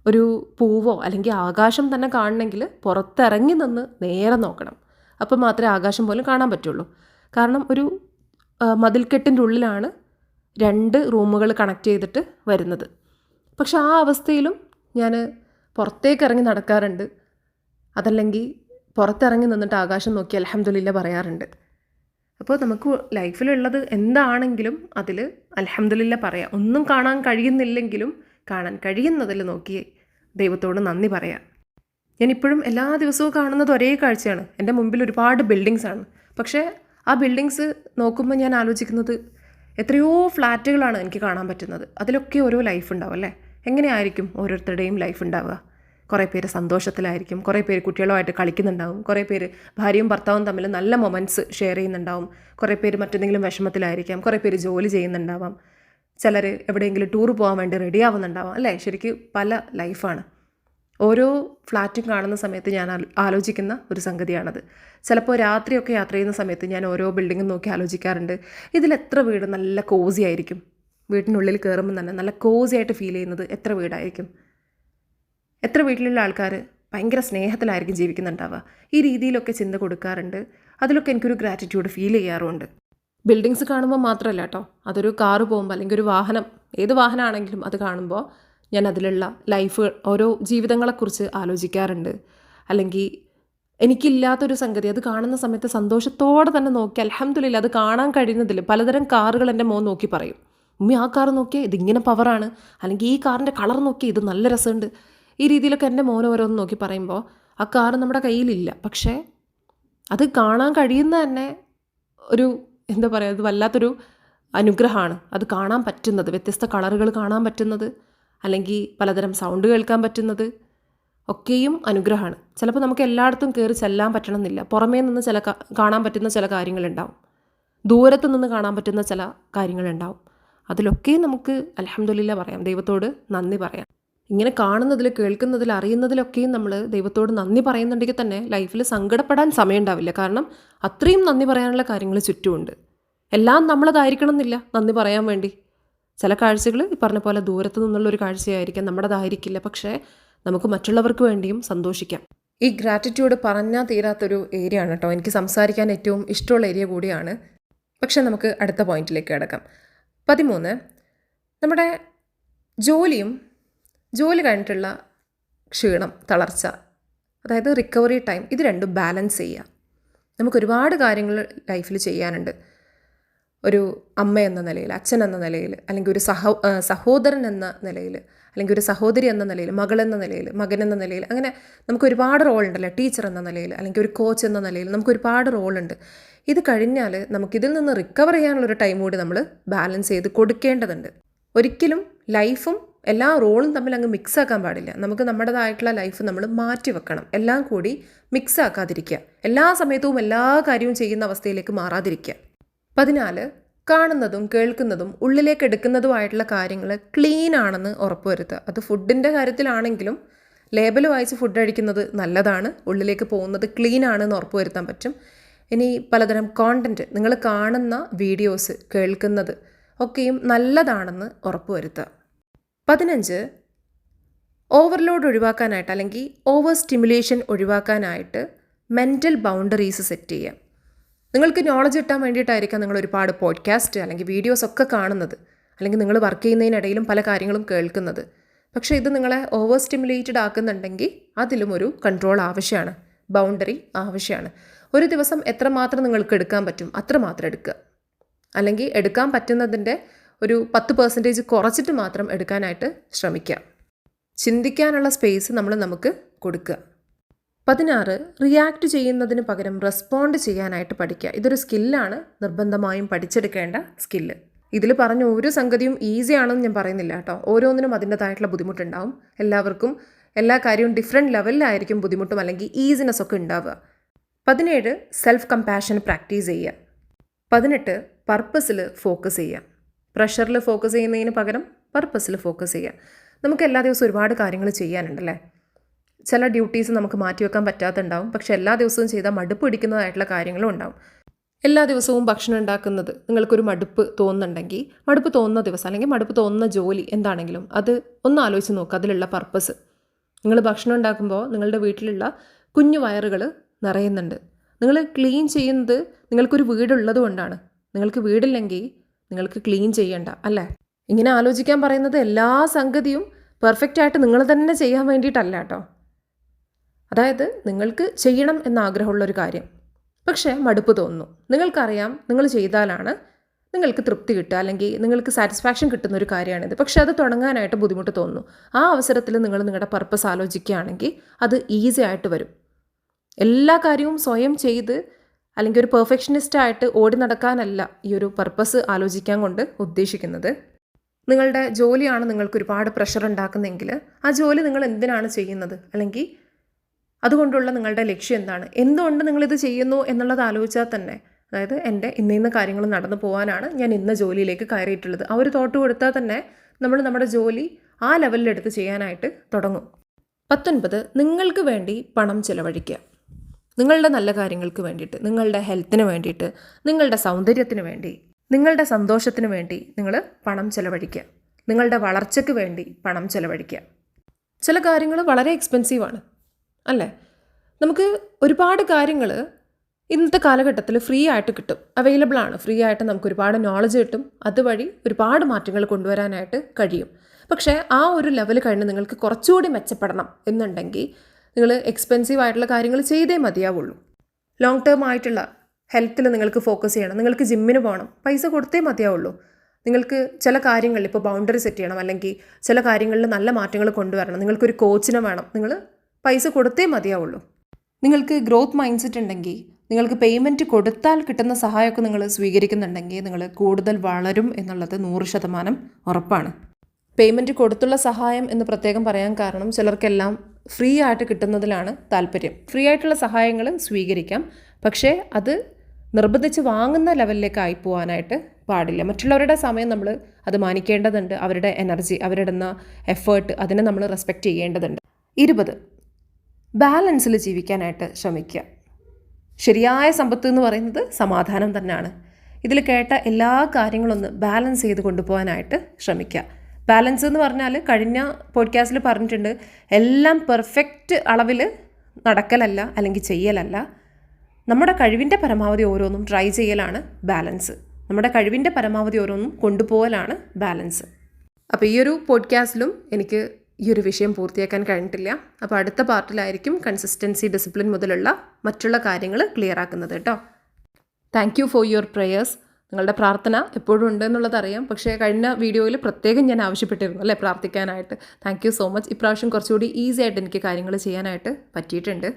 ഒരു പൂവോ അല്ലെങ്കിൽ ആകാശം തന്നെ കാണണമെങ്കിൽ പുറത്തിറങ്ങി നിന്ന് നേരെ നോക്കണം. അപ്പോൾ മാത്രമേ ആകാശം പോലും കാണാൻ പറ്റുള്ളൂ. കാരണം ഒരു മതിൽക്കെട്ടിൻ്റെ ഉള്ളിലാണ് 2 റൂമുകൾ കണക്ട് ചെയ്തിട്ട് വരുന്നത്. പക്ഷെ ആ അവസ്ഥയിലും ഞാൻ പുറത്തേക്ക് ഇറങ്ങി നടക്കാറുണ്ട്. അതല്ലെങ്കിൽ പുറത്തിറങ്ങി നിന്നിട്ട് ആകാശം നോക്കി അൽഹംദുലില്ലാ പറയാറുണ്ട്. അപ്പോൾ നമുക്ക് ലൈഫിലുള്ളത് എന്താണെങ്കിലും അതിൽ അൽഹംദുലില്ലാ പറയാം. ഒന്നും കാണാൻ കഴിയുന്നില്ലെങ്കിലും കാണാൻ കഴിയുന്നതിൽ നോക്കി ദൈവത്തോട് നന്ദി പറയാം. ഞാനിപ്പോഴും എല്ലാ ദിവസവും കാണുന്നത് ഒരേ കാഴ്ചയാണ്. എൻ്റെ മുമ്പിൽ ഒരുപാട് ബിൽഡിങ്സാണ്. പക്ഷേ ആ ബിൽഡിങ്സ് നോക്കുമ്പോൾ ഞാൻ ആലോചിക്കുന്നത് എത്രയോ ഫ്ലാറ്റുകളാണ് എനിക്ക് കാണാൻ പറ്റുന്നത്. അതിലൊക്കെ ഓരോ ലൈഫ് ഉണ്ടാവും അല്ലേ. എങ്ങനെയായിരിക്കും ഓരോരുത്തരുടെയും ലൈഫ് ഉണ്ടാവുക? കുറേ പേര് സന്തോഷത്തിലായിരിക്കും, കുറേ പേര് കുട്ടികളുമായിട്ട് കളിക്കുന്നുണ്ടാവും, കുറേ പേര് ഭാര്യയും ഭർത്താവും തമ്മിൽ നല്ല മൊമെൻറ്റ്സ് ഷെയർ ചെയ്യുന്നുണ്ടാവും, കുറേ പേര് മറ്റെന്തെങ്കിലും വിഷമത്തിലായിരിക്കാം, കുറേ പേര് ജോലി ചെയ്യുന്നുണ്ടാവാം, ചിലർ എവിടെയെങ്കിലും ടൂർ പോകാൻ വേണ്ടി റെഡി ആവുന്നുണ്ടാവാം അല്ലേ. ശരിക്കും പല ലൈഫാണ്. ഓരോ ഫ്ലാറ്റും കാണുന്ന സമയത്ത് ഞാൻ ആലോചിക്കുന്ന ഒരു സംഗതിയാണത്. ചിലപ്പോൾ രാത്രിയൊക്കെ യാത്ര ചെയ്യുന്ന സമയത്ത് ഞാൻ ഓരോ ബിൽഡിങ്ങും നോക്കി ആലോചിക്കാറുണ്ട്, ഇതിലെത്ര വീട് നല്ല കോസി ആയിരിക്കും. വീട്ടിനുള്ളിൽ കയറുമ്പോൾ തന്നെ നല്ല കോസി ആയിട്ട് ഫീൽ ചെയ്യുന്നത് എത്ര വീടായിരിക്കും. എത്ര വീട്ടിലുള്ള ആൾക്കാർ ഭയങ്കര സ്നേഹത്തിലായിരിക്കും ജീവിക്കുന്നുണ്ടാവുക. ഈ രീതിയിലൊക്കെ ചിന്ത കൊടുക്കാറുണ്ട്. അതിലൊക്കെ എനിക്കൊരു ഗ്രാറ്റിറ്റ്യൂഡ് ഫീൽ ചെയ്യാറുമുണ്ട്. ബിൽഡിങ്സ് കാണുമ്പോൾ മാത്രമല്ല കേട്ടോ, അതൊരു കാറ് പോകുമ്പോൾ അല്ലെങ്കിൽ ഒരു വാഹനം, ഏത് വാഹനമാണെങ്കിലും അത് കാണുമ്പോൾ ഞാൻ അതിലുള്ള ലൈഫ്, ഓരോ ജീവിതങ്ങളെക്കുറിച്ച് ആലോചിക്കാറുണ്ട്. അല്ലെങ്കിൽ എനിക്കില്ലാത്തൊരു സംഗതി അത് കാണുന്ന സമയത്ത് സന്തോഷത്തോടെ തന്നെ നോക്കി അൽഹംദുലില്ലാ അത് കാണാൻ കഴിയുന്നതിൽ പലതരം കാറുകൾ എൻ്റെ മോൻ നോക്കി പറയും, ഉമ്മി ആ കാർ നോക്കിയാൽ ഇതിങ്ങനെ പവറാണ്, അല്ലെങ്കിൽ ഈ കാറിൻ്റെ കളർ നോക്കിയാൽ ഇത് നല്ല രസമുണ്ട്. ഈ രീതിയിലൊക്കെ എൻ്റെ മോൻ ഓരോന്ന് നോക്കി പറയുമ്പോൾ ആ കാർ നമ്മുടെ കയ്യിലില്ല, പക്ഷേ അത് കാണാൻ കഴിയുന്ന തന്നെ ഒരു എന്താ പറയുക, അത് വല്ലാത്തൊരു അനുഗ്രഹമാണ്. അത് കാണാൻ പറ്റുന്നത്, വ്യത്യസ്ത കളറുകൾ കാണാൻ പറ്റുന്നത്, അല്ലെങ്കിൽ പലതരം സൗണ്ട് കേൾക്കാൻ പറ്റുന്നത് ഒക്കെയും അനുഗ്രഹമാണ്. ചിലപ്പോൾ നമുക്ക് എല്ലായിടത്തും കയറി ചെല്ലാൻ പറ്റണമെന്നില്ല. പുറമേ നിന്ന് കാണാൻ പറ്റുന്ന ചില കാര്യങ്ങളുണ്ടാവും, ദൂരത്ത് നിന്ന് കാണാൻ പറ്റുന്ന ചില കാര്യങ്ങളുണ്ടാവും. അതിലൊക്കെയും നമുക്ക് അൽഹംദുലില്ലാ പറയാം, ദൈവത്തോട് നന്ദി പറയാം. ഇങ്ങനെ കാണുന്നതിൽ, കേൾക്കുന്നതിൽ, അറിയുന്നതിലൊക്കെയും നമ്മൾ ദൈവത്തോട് നന്ദി പറയുന്നുണ്ടെങ്കിൽ തന്നെ ലൈഫിൽ സങ്കടപ്പെടാൻ സമയം ഉണ്ടാവില്ല. കാരണം അത്രയും നന്ദി പറയാനുള്ള കാര്യങ്ങൾ ചുറ്റുമുണ്ട്. എല്ലാം നമ്മളതായിരിക്കണം എന്നില്ല നന്ദി പറയാൻ വേണ്ടി. ചില കാഴ്ചകൾ ഈ പറഞ്ഞ പോലെ ദൂരത്ത് നിന്നുള്ളൊരു കാഴ്ചയായിരിക്കാം, നമ്മുടേതായിരിക്കില്ല. പക്ഷേ നമുക്ക് മറ്റുള്ളവർക്ക് വേണ്ടിയും സന്തോഷിക്കാം. ഈ ഗ്രാറ്റിറ്റ്യൂഡ് പറഞ്ഞാൽ തീരാത്തൊരു ഏരിയ ആണ് കേട്ടോ. എനിക്ക് സംസാരിക്കാൻ ഏറ്റവും ഇഷ്ടമുള്ള ഏരിയ കൂടിയാണ്. പക്ഷേ നമുക്ക് അടുത്ത പോയിന്റിലേക്ക് കിടക്കാം. 13, നമ്മുടെ ജോലി കഴിഞ്ഞിട്ടുള്ള ക്ഷീണം, തളർച്ച, അതായത് റിക്കവറി ടൈം, ഇത് രണ്ടും ബാലൻസ് ചെയ്യുക. നമുക്കൊരുപാട് കാര്യങ്ങൾ ലൈഫിൽ ചെയ്യാനുണ്ട്. ഒരു അമ്മ എന്ന നിലയിൽ, അച്ഛൻ എന്ന നിലയിൽ, അല്ലെങ്കിൽ ഒരു സഹോദരൻ എന്ന നിലയിൽ, അല്ലെങ്കിൽ ഒരു സഹോദരി എന്ന നിലയിൽ, മകളെന്ന നിലയിൽ, മകൻ എന്ന നിലയിൽ, അങ്ങനെ നമുക്ക് ഒരുപാട് റോളുണ്ടല്ലോ. ടീച്ചർ എന്ന നിലയിൽ, അല്ലെങ്കിൽ ഒരു കോച്ച് എന്ന നിലയിൽ നമുക്ക് ഒരുപാട് റോളുണ്ട്. ഇത് കഴിഞ്ഞാൽ നമുക്കിതിൽ നിന്ന് റിക്കവർ ചെയ്യാനുള്ളൊരു ടൈം കൂടി നമ്മൾ ബാലൻസ് ചെയ്ത് കൊടുക്കേണ്ടതുണ്ട്. ഒരിക്കലും ലൈഫും എല്ലാ റോളും തമ്മിൽ അങ്ങ് മിക്സ് ആക്കാൻ പാടില്ല. നമുക്ക് നമ്മുടേതായിട്ടുള്ള ലൈഫ് നമ്മൾ മാറ്റി വെക്കണം. എല്ലാം കൂടി മിക്സ് ആക്കാതിരിക്കുക. എല്ലാ സമയത്തും എല്ലാ കാര്യവും ചെയ്യുന്ന അവസ്ഥയിലേക്ക് മാറാതിരിക്കുക. 14, കാണുന്നതും കേൾക്കുന്നതും ഉള്ളിലേക്ക് എടുക്കുന്നതുമായിട്ടുള്ള കാര്യങ്ങൾ ക്ലീൻ ആണെന്ന് ഉറപ്പുവരുത്തുക. അത് ഫുഡിൻ്റെ കാര്യത്തിലാണെങ്കിലും ലേബൽ വായിച്ച് ഫുഡ് കഴിക്കുന്നത് നല്ലതാണ്. ഉള്ളിലേക്ക് പോകുന്നത് ക്ലീൻ ആണെന്ന് ഉറപ്പുവരുത്താൻ പറ്റും. ഇനി പലതരം കോണ്ടൻറ്റ്, നിങ്ങൾ കാണുന്ന വീഡിയോസ്, കേൾക്കുന്നത് ഒക്കെയും നല്ലതാണെന്ന് ഉറപ്പുവരുത്തുക. 15, ഓവർലോഡ് ഒഴിവാക്കാനായിട്ട്, അല്ലെങ്കിൽ ഓവർ സ്റ്റിമുലേഷൻ ഒഴിവാക്കാനായിട്ട് മെൻ്റൽ ബൗണ്ടറീസ് സെറ്റ് ചെയ്യുക. നിങ്ങൾക്ക് നോളജ് കിട്ടാൻ വേണ്ടിയിട്ടായിരിക്കാം നിങ്ങൾ ഒരുപാട് പോഡ്കാസ്റ്റ് അല്ലെങ്കിൽ വീഡിയോസ് ഒക്കെ കാണുന്നത്, അല്ലെങ്കിൽ നിങ്ങൾ വർക്ക് ചെയ്യുന്നതിനിടയിലും പല കാര്യങ്ങളും കേൾക്കുന്നത്. പക്ഷേ ഇത് നിങ്ങളെ ഓവർ സ്റ്റിമുലേറ്റഡ് ആക്കുന്നുണ്ടെങ്കിൽ അതിലും ഒരു കൺട്രോൾ ആവശ്യമാണ്, ബൗണ്ടറി ആവശ്യമാണ്. ഒരു ദിവസം എത്രമാത്രം നിങ്ങൾക്ക് എടുക്കാൻ പറ്റും അത്രമാത്രം എടുക്കുക. അല്ലെങ്കിൽ എടുക്കാൻ പറ്റുന്നതിൻ്റെ ഒരു 10% കുറച്ചിട്ട് മാത്രം എടുക്കാനായിട്ട് ശ്രമിക്കുക. ചിന്തിക്കാനുള്ള സ്പേസ് നമുക്ക് കൊടുക്കുക. 16 റിയാക്ട് ചെയ്യുന്നതിന് പകരം റെസ്പോണ്ട് ചെയ്യാനായിട്ട് പഠിക്കുക. ഇതൊരു സ്കില്ലാണ്, നിർബന്ധമായും പഠിച്ചെടുക്കേണ്ട സ്കില്ല്. ഇതിൽ പറഞ്ഞ ഒരു സംഗതിയും ഈസി ആണെന്ന് ഞാൻ പറയുന്നില്ല കേട്ടോ. ഓരോന്നിനും അതിൻ്റെതായിട്ടുള്ള ബുദ്ധിമുട്ടുണ്ടാവും. എല്ലാവർക്കും എല്ലാ കാര്യവും ഡിഫറെൻറ്റ് ലെവലിലായിരിക്കും ബുദ്ധിമുട്ടും അല്ലെങ്കിൽ ഈസിനെസ് ഒക്കെ ഉണ്ടാവുക. 17 സെൽഫ് കമ്പാഷൻ പ്രാക്ടീസ് ചെയ്യുക. 18 പർപ്പസിൽ ഫോക്കസ് ചെയ്യുക. പ്രഷറിൽ ഫോക്കസ് ചെയ്യുന്നതിന് പകരം പർപ്പസിൽ ഫോക്കസ് ചെയ്യുക. നമുക്ക് എല്ലാ ദിവസവും ഒരുപാട് കാര്യങ്ങൾ ചെയ്യാനുണ്ടല്ലേ. ചില ഡ്യൂട്ടീസ് നമുക്ക് മാറ്റിവെക്കാൻ പറ്റാത്തുണ്ടാവും. പക്ഷേ എല്ലാ ദിവസവും ചെയ്താൽ മടുപ്പ് പിടിക്കുന്നതായിട്ടുള്ള കാര്യങ്ങളും ഉണ്ടാവും. എല്ലാ ദിവസവും ഭക്ഷണം ഉണ്ടാക്കുന്നത് നിങ്ങൾക്കൊരു മടുപ്പ് തോന്നുന്നുണ്ടെങ്കിൽ, മടുപ്പ് തോന്നുന്ന ദിവസം അല്ലെങ്കിൽ മടുപ്പ് തോന്നുന്ന ജോലി എന്താണെങ്കിലും അത് ഒന്ന് ആലോചിച്ച് നോക്കുക. അതിലുള്ള പർപ്പസ്. നിങ്ങൾ ഭക്ഷണം ഉണ്ടാക്കുമ്പോൾ നിങ്ങളുടെ വീട്ടിലുള്ള കുഞ്ഞു വയറുകൾ നിറയുന്നുണ്ട്. നിങ്ങൾ ക്ലീൻ ചെയ്യുന്നത് നിങ്ങൾക്കൊരു വീടുള്ളത് കൊണ്ടാണ്. നിങ്ങൾക്ക് വീടില്ലെങ്കിൽ നിങ്ങൾക്ക് ക്ലീൻ ചെയ്യണ്ട അല്ലേ. ഇങ്ങനെ ആലോചിക്കാൻ പറയുന്നത് എല്ലാ സംഗതിയും പെർഫെക്റ്റായിട്ട് നിങ്ങൾ തന്നെ ചെയ്യാൻ വേണ്ടിയിട്ടല്ല കേട്ടോ. അതായത് നിങ്ങൾക്ക് ചെയ്യണം എന്നാഗ്രഹമുള്ളൊരു കാര്യം, പക്ഷേ മടുപ്പ് തോന്നുന്നു. നിങ്ങൾക്കറിയാം നിങ്ങൾ ചെയ്താലാണ് നിങ്ങൾക്ക് തൃപ്തി കിട്ടുക അല്ലെങ്കിൽ നിങ്ങൾക്ക് സാറ്റിസ്ഫാക്ഷൻ കിട്ടുന്ന ഒരു കാര്യമാണിത്. പക്ഷേ അത് തുടങ്ങാനായിട്ട് ബുദ്ധിമുട്ട് തോന്നുന്നു. ആ അവസരത്തിൽ നിങ്ങൾ നിങ്ങളുടെ പർപ്പസ് ആലോചിക്കുകയാണെങ്കിൽ അത് ഈസി ആയിട്ട് വരും. എല്ലാ കാര്യവും സ്വയം ചെയ്ത് അല്ലെങ്കിൽ ഒരു പെർഫെക്ഷനിസ്റ്റായിട്ട് ഓടി നടക്കാനല്ല ഈ ഒരു പർപ്പസ് ആലോചിക്കാൻ കൊണ്ട് ഉദ്ദേശിക്കുന്നത്. നിങ്ങളുടെ ജോലിയാണ് നിങ്ങൾക്ക് ഒരുപാട് പ്രഷർ ഉണ്ടാക്കുന്നതെങ്കിൽ ആ ജോലി നിങ്ങൾ എന്തിനാണ് ചെയ്യുന്നത്, അല്ലെങ്കിൽ അതുകൊണ്ടുള്ള നിങ്ങളുടെ ലക്ഷ്യം എന്താണ്, എന്തുകൊണ്ട് നിങ്ങളിത് ചെയ്യുന്നു എന്നുള്ളത് ആലോചിച്ചാൽ തന്നെ, അതായത് എൻ്റെ ഇന്ന കാര്യങ്ങൾ നടന്നു പോകാനാണ് ഞാൻ ഇന്ന ജോലിയിലേക്ക് കയറിയിട്ടുള്ളത്, ആ ഒരു തോട്ട് കൊടുത്താൽ തന്നെ നമ്മൾ നമ്മുടെ ജോലി ആ ലെവലിലെടുത്ത് ചെയ്യാനായിട്ട് തുടങ്ങും. 19 നിങ്ങൾക്ക് വേണ്ടി പണം ചിലവഴിക്കുക. നിങ്ങളുടെ നല്ല കാര്യങ്ങൾക്ക് വേണ്ടിയിട്ട്, നിങ്ങളുടെ ഹെൽത്തിന് വേണ്ടിയിട്ട്, നിങ്ങളുടെ സൗന്ദര്യത്തിന് വേണ്ടി, നിങ്ങളുടെ സന്തോഷത്തിന് വേണ്ടി നിങ്ങൾ പണം ചിലവഴിക്കുക. നിങ്ങളുടെ വളർച്ചയ്ക്ക് വേണ്ടി പണം ചിലവഴിക്കുക. ചില കാര്യങ്ങൾ വളരെ എക്സ്പെൻസീവാണ് അല്ലേ. നമുക്ക് ഒരുപാട് കാര്യങ്ങൾ ഇന്നത്തെ കാലഘട്ടത്തിൽ ഫ്രീ ആയിട്ട് കിട്ടും, അവൈലബിൾ ആണ്. ഫ്രീ ആയിട്ട് നമുക്ക് ഒരുപാട് നോളജ് കിട്ടും. അതുവഴി ഒരുപാട് മാറ്റങ്ങൾ കൊണ്ടുവരാനായിട്ട് കഴിയും. പക്ഷേ ആ ഒരു ലെവൽ കഴിഞ്ഞ് നിങ്ങൾക്ക് കുറച്ചുകൂടി മെച്ചപ്പെടണം എന്നുണ്ടെങ്കിൽ നിങ്ങൾ എക്സ്പെൻസീവ് ആയിട്ടുള്ള കാര്യങ്ങൾ ചെയ്തേ മതിയാവുള്ളൂ. ലോങ് ടേം ആയിട്ടുള്ള ഹെൽത്തിൽ നിങ്ങൾക്ക് ഫോക്കസ് ചെയ്യണം. നിങ്ങൾക്ക് ജിമ്മിന് പോകണം, പൈസ കൊടുത്തേ മതിയാവുള്ളൂ. നിങ്ങൾക്ക് ചില കാര്യങ്ങളിൽ ഇപ്പോൾ ബൗണ്ടറി സെറ്റ് ചെയ്യണം, അല്ലെങ്കിൽ ചില കാര്യങ്ങളിൽ നല്ല മാറ്റങ്ങൾ കൊണ്ടുവരണം, നിങ്ങൾക്കൊരു കോച്ചിനെ വേണം, നിങ്ങൾ പൈസ കൊടുത്തേ മതിയാവുള്ളൂ. നിങ്ങൾക്ക് ഗ്രോത്ത് മൈൻഡ് സെറ്റ് ഉണ്ടെങ്കിൽ, നിങ്ങൾക്ക് പേയ്മെൻറ്റ് കൊടുത്താൽ കിട്ടുന്ന സഹായമൊക്കെ നിങ്ങൾ സ്വീകരിക്കുന്നുണ്ടെങ്കിൽ നിങ്ങൾ കൂടുതൽ വളരും എന്നുള്ളത് 100% ഉറപ്പാണ്. പേയ്മെൻറ്റ് കൊടുത്തുള്ള സഹായം എന്ന് പ്രത്യേകം പറയാൻ കാരണം ചിലർക്കെല്ലാം ഫ്രീ ആയിട്ട് കിട്ടുന്നതിലാണ് താല്പര്യം. ഫ്രീ ആയിട്ടുള്ള സഹായങ്ങൾ സ്വീകരിക്കാം, പക്ഷേ അത് നിർബന്ധിച്ച് വാങ്ങുന്ന ലെവലിലേക്ക് ആയി പോകാനായിട്ട് പാടില്ല. മറ്റുള്ളവരുടെ സമയം നമ്മൾ അത് മാനിക്കേണ്ടതുണ്ട്. അവരുടെ എനർജി, അവരിടുന്ന എഫേർട്ട്, അതിനെ നമ്മൾ റെസ്പെക്റ്റ് ചെയ്യേണ്ടതുണ്ട്. 20 ബാലൻസിൽ ജീവിക്കാനായിട്ട് ശ്രമിക്കുക. ശരിയായ സമ്പത്ത് എന്ന് പറയുന്നത് സമാധാനം തന്നെയാണ്. ഇതിൽ കേട്ട എല്ലാ കാര്യങ്ങളൊന്ന് ബാലൻസ് ചെയ്ത് കൊണ്ടുപോകാനായിട്ട് ശ്രമിക്കുക. ബാലൻസ് എന്ന് പറഞ്ഞാൽ കഴിഞ്ഞ പോഡ്കാസ്റ്റിൽ പറഞ്ഞിട്ടുണ്ട്, എല്ലാം പെർഫെക്റ്റ് അളവിൽ നടക്കലല്ല അല്ലെങ്കിൽ ചെയ്യലല്ല. നമ്മുടെ കഴിവിൻ്റെ പരമാവധി ഓരോന്നും ട്രൈ ചെയ്യലാണ് ബാലൻസ്. നമ്മുടെ കഴിവിൻ്റെ പരമാവധി ഓരോന്നും കൊണ്ടുപോകലാണ് ബാലൻസ്. അപ്പോൾ ഈ ഒരു പോഡ്കാസ്റ്റിലും എനിക്ക് ഈ ഒരു വിഷയം പൂർത്തിയാക്കാൻ കഴിഞ്ഞിട്ടില്ല. അപ്പോൾ അടുത്ത പാർട്ടിലായിരിക്കും കൺസിസ്റ്റൻസി, ഡിസിപ്ലിൻ മുതലുള്ള മറ്റുള്ള കാര്യങ്ങൾ ക്ലിയർ ആക്കുന്നത് കേട്ടോ. Thank you for your prayers. നിങ്ങളുടെ പ്രാർത്ഥന എപ്പോഴും ഉണ്ട് എന്നുള്ളത് അറിയാം, പക്ഷേ കഴിഞ്ഞ വീഡിയോയിൽ പ്രത്യേകം ഞാൻ ആവശ്യപ്പെട്ടിരുന്നു അല്ലേ പ്രാർത്ഥിക്കാനായിട്ട്. Thank you so much. ഇപ്രാവശ്യം കുറച്ചുകൂടി ഈസി ആയിട്ട് എനിക്ക് കാര്യങ്ങൾ ചെയ്യാനായിട്ട് പറ്റിയിട്ടുണ്ട്.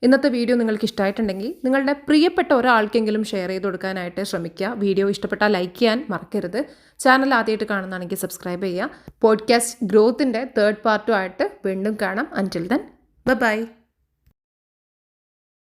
ഇന്നത്തെ വീഡിയോ നിങ്ങൾക്ക് ഇഷ്ടമായിട്ടുണ്ടെങ്കിൽ നിങ്ങളുടെ പ്രിയപ്പെട്ട ഒരാൾക്കെങ്കിലും ഷെയർ ചെയ്ത് കൊടുക്കാനായിട്ട് ശ്രമിക്കുക. വീഡിയോ ഇഷ്ടപ്പെട്ടാൽ ലൈക്ക് ചെയ്യാൻ മറക്കരുത്. ചാനൽ ആദ്യമായിട്ട് കാണുന്നതാണെങ്കിൽ സബ്സ്ക്രൈബ് ചെയ്യുക. പോഡ്കാസ്റ്റ് ഗ്രോത്തിൻ്റെ 3rd പാർട്ടുമായിട്ട് വീണ്ടും കാണാം. അൻറ്റിൽ ദെൻ ബൈ.